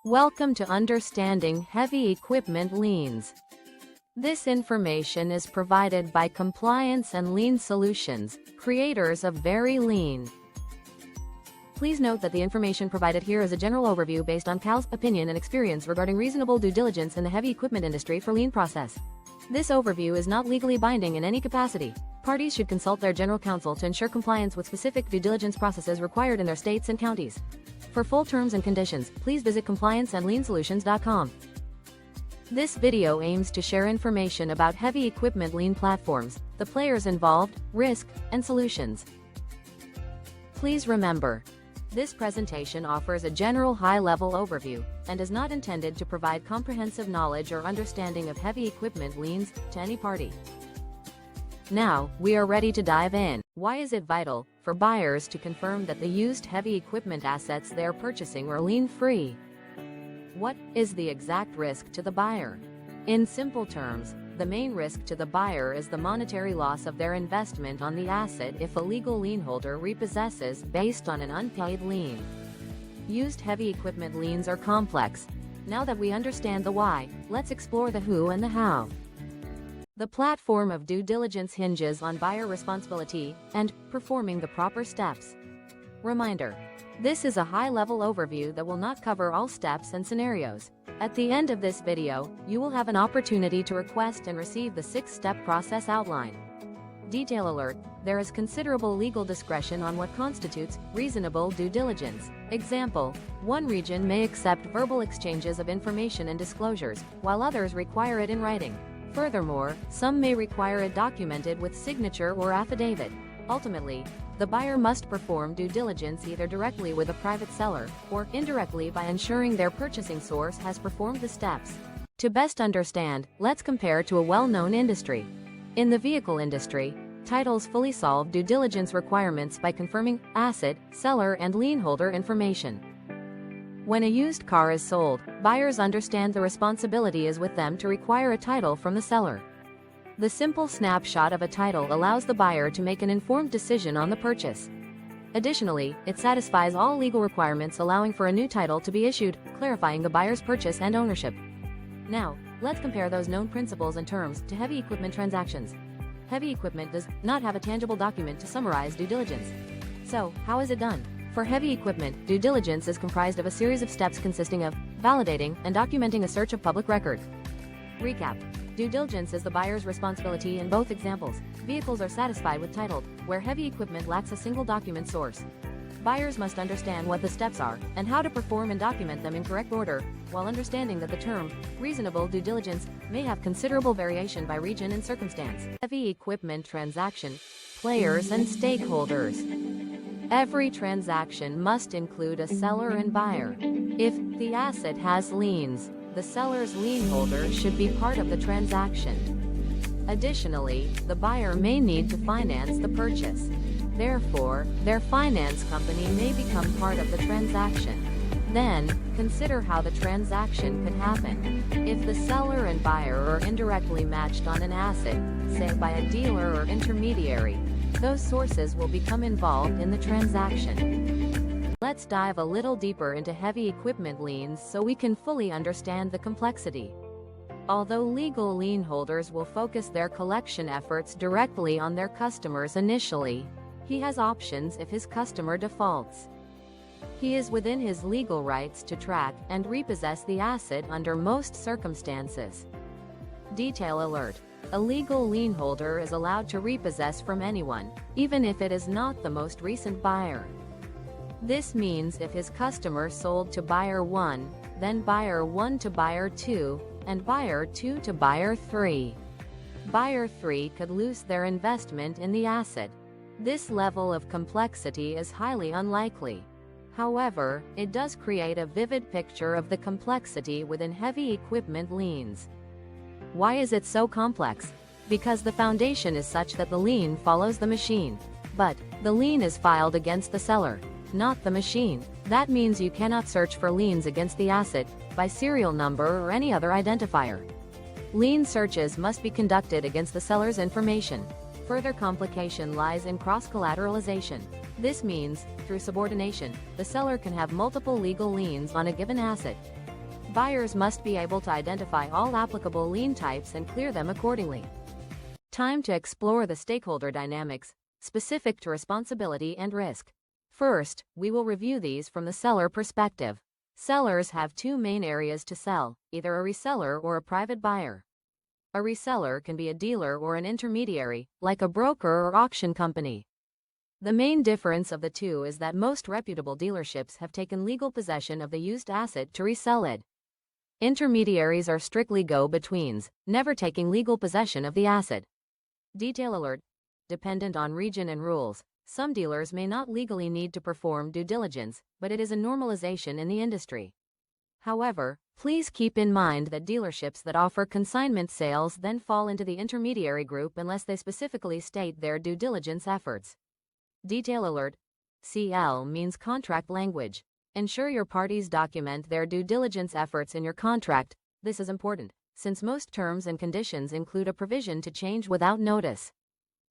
Welcome to Understanding Heavy Equipment Liens. This information is provided by Compliance and Lien Solutions, creators of Very Lien. Please note that the information provided here is a general overview based on CAL's opinion and experience regarding reasonable due diligence in the heavy equipment industry for lien process. This overview is not legally binding in any capacity. Parties should consult their general counsel to ensure compliance with specific due diligence processes required in their states and counties. For full terms and conditions, please visit complianceandliensolutions.com. This video aims to share information about heavy equipment lien platforms, the players involved, risk, and solutions. Please remember, this presentation offers a general high-level overview and is not intended to provide comprehensive knowledge or understanding of heavy equipment liens to any party. Now, we are ready to dive in. Why is it vital for buyers to confirm that the used heavy equipment assets they are purchasing are lien-free? What is the exact risk to the buyer? In simple terms, the main risk to the buyer is the monetary loss of their investment on the asset if a legal lien holder repossesses based on an unpaid lien. Used heavy equipment liens are complex. Now that we understand the why, let's explore the who and the how. The platform of due diligence hinges on buyer responsibility and performing the proper steps. Reminder: this is a high-level overview that will not cover all steps and scenarios. At the end of this video, you will have an opportunity to request and receive the 6-step process outline. Detail alert: there is considerable legal discretion on what constitutes reasonable due diligence. Example: one region may accept verbal exchanges of information and disclosures, while others require it in writing. Furthermore, some may require it documented with signature or affidavit. Ultimately, the buyer must perform due diligence either directly with a private seller or indirectly by ensuring their purchasing source has performed the steps. To best understand, let's compare to a well-known industry. In the vehicle industry, titles fully solve due diligence requirements by confirming asset, seller, and lien holder information. When a used car is sold, buyers understand the responsibility is with them to require a title from the seller. The simple snapshot of a title allows the buyer to make an informed decision on the purchase. Additionally, it satisfies all legal requirements, allowing for a new title to be issued, clarifying the buyer's purchase and ownership. Now, let's compare those known principles and terms to heavy equipment transactions. Heavy equipment does not have a tangible document to summarize due diligence. So, how is it done? For heavy equipment, due diligence is comprised of a series of steps consisting of validating and documenting a search of public records. Recap: due diligence is the buyer's responsibility in both examples. Vehicles are satisfied with titled, where heavy equipment lacks a single document source. Buyers must understand what the steps are and how to perform and document them in correct order, while understanding that the term reasonable due diligence may have considerable variation by region and circumstance. Heavy equipment transaction, players and stakeholders. Every transaction must include a seller and buyer. If the asset has liens, the seller's lien holder should be part of the transaction. Additionally, the buyer may need to finance the purchase. Therefore, their finance company may become part of the transaction. Then, consider how the transaction could happen. If the seller and buyer are indirectly matched on an asset, say by a dealer or intermediary, those sources will become involved in the transaction. Let's dive a little deeper into heavy equipment liens so we can fully understand the complexity. Although legal lien holders will focus their collection efforts directly on their customers initially, he has options if his customer defaults. He is within his legal rights to track and repossess the asset under most circumstances. Detail alert: a legal lien holder is allowed to repossess from anyone, even if it is not the most recent buyer. This means if his customer sold to buyer 1, then buyer 1 to buyer 2, and buyer 2 to buyer 3. Buyer 3 could lose their investment in the asset. This level of complexity is highly unlikely. However, it does create a vivid picture of the complexity within heavy equipment liens. Why is it so complex? Because the foundation is such that the lien follows the machine. But, the lien is filed against the seller, not the machine. That means you cannot search for liens against the asset by serial number or any other identifier. Lien searches must be conducted against the seller's information. Further complication lies in cross-collateralization. This means, through subordination, the seller can have multiple legal liens on a given asset. Buyers must be able to identify all applicable lien types and clear them accordingly. Time to explore the stakeholder dynamics, specific to responsibility and risk. First, we will review these from the seller perspective. Sellers have two main areas to sell, either a reseller or a private buyer. A reseller can be a dealer or an intermediary, like a broker or auction company. The main difference of the two is that most reputable dealerships have taken legal possession of the used asset to resell it. Intermediaries are strictly go-betweens, never taking legal possession of the asset. Detail alert. Dependent on region and rules, some dealers may not legally need to perform due diligence, but it is a normalization in the industry. However, please keep in mind that dealerships that offer consignment sales then fall into the intermediary group unless they specifically state their due diligence efforts. Detail alert. CL means contract language. Ensure your parties document their due diligence efforts in your contract. This is important, since most terms and conditions include a provision to change without notice.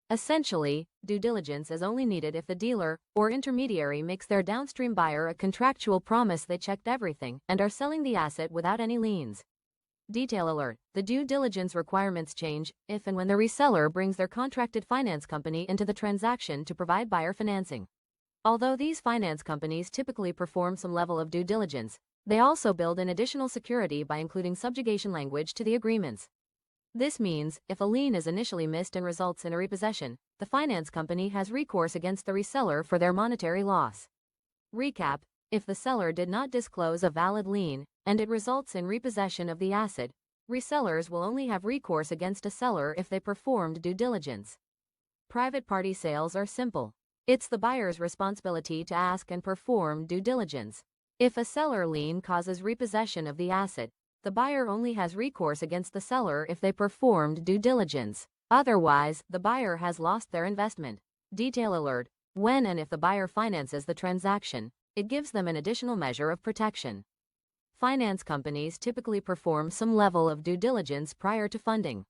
Essentially, due diligence is only needed if the dealer or intermediary makes their downstream buyer a contractual promise they checked everything and are selling the asset without any liens. Detail alert. The due diligence requirements change if and when the reseller brings their contracted finance company into the transaction to provide buyer financing. Although these finance companies typically perform some level of due diligence, they also build in additional security by including subjugation language to the agreements. This means, if a lien is initially missed and results in a repossession, the finance company has recourse against the reseller for their monetary loss. Recap: if the seller did not disclose a valid lien, and it results in repossession of the asset, resellers will only have recourse against a seller if they performed due diligence. Private party sales are simple. It's the buyer's responsibility to ask and perform due diligence. If a seller lien causes repossession of the asset, the buyer only has recourse against the seller if they performed due diligence. Otherwise, the buyer has lost their investment. Detail alert. When and if the buyer finances the transaction, it gives them an additional measure of protection. Finance companies typically perform some level of due diligence prior to funding.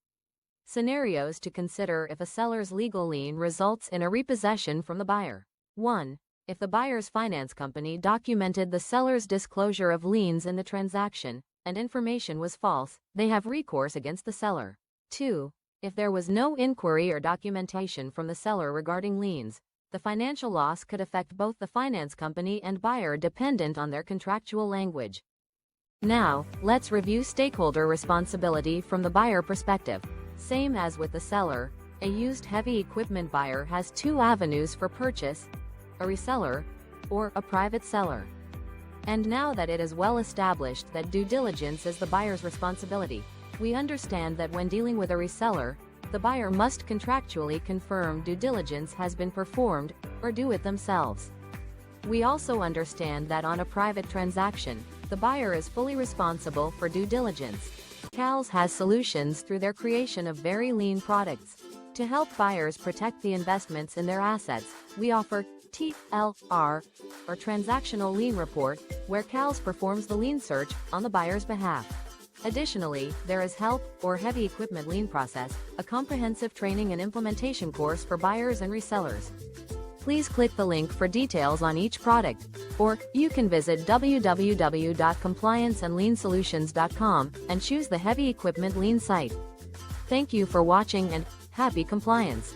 Scenarios to consider if a seller's legal lien results in a repossession from the buyer. 1. If the buyer's finance company documented the seller's disclosure of liens in the transaction, and information was false, they have recourse against the seller. 2. If there was no inquiry or documentation from the seller regarding liens, the financial loss could affect both the finance company and buyer dependent on their contractual language. Now, let's review stakeholder responsibility from the buyer perspective. Same as with the seller, a used heavy equipment buyer has two avenues for purchase: a reseller or a private seller. And now that it is well established that due diligence is the buyer's responsibility, we understand that when dealing with a reseller, the buyer must contractually confirm due diligence has been performed, or do it themselves. We also understand that on a private transaction, the buyer is fully responsible for due diligence. CALS has solutions through their creation of very lean products. To help buyers protect the investments in their assets, we offer TLR, or Transactional Lien Report, where CALS performs the lien search on the buyer's behalf. Additionally, there is HELP, or Heavy Equipment Lien Process, a comprehensive training and implementation course for buyers and resellers. Please click the link for details on each product, or you can visit www.complianceandliensolutions.com and choose the Heavy Equipment Lien site. Thank you for watching and happy compliance!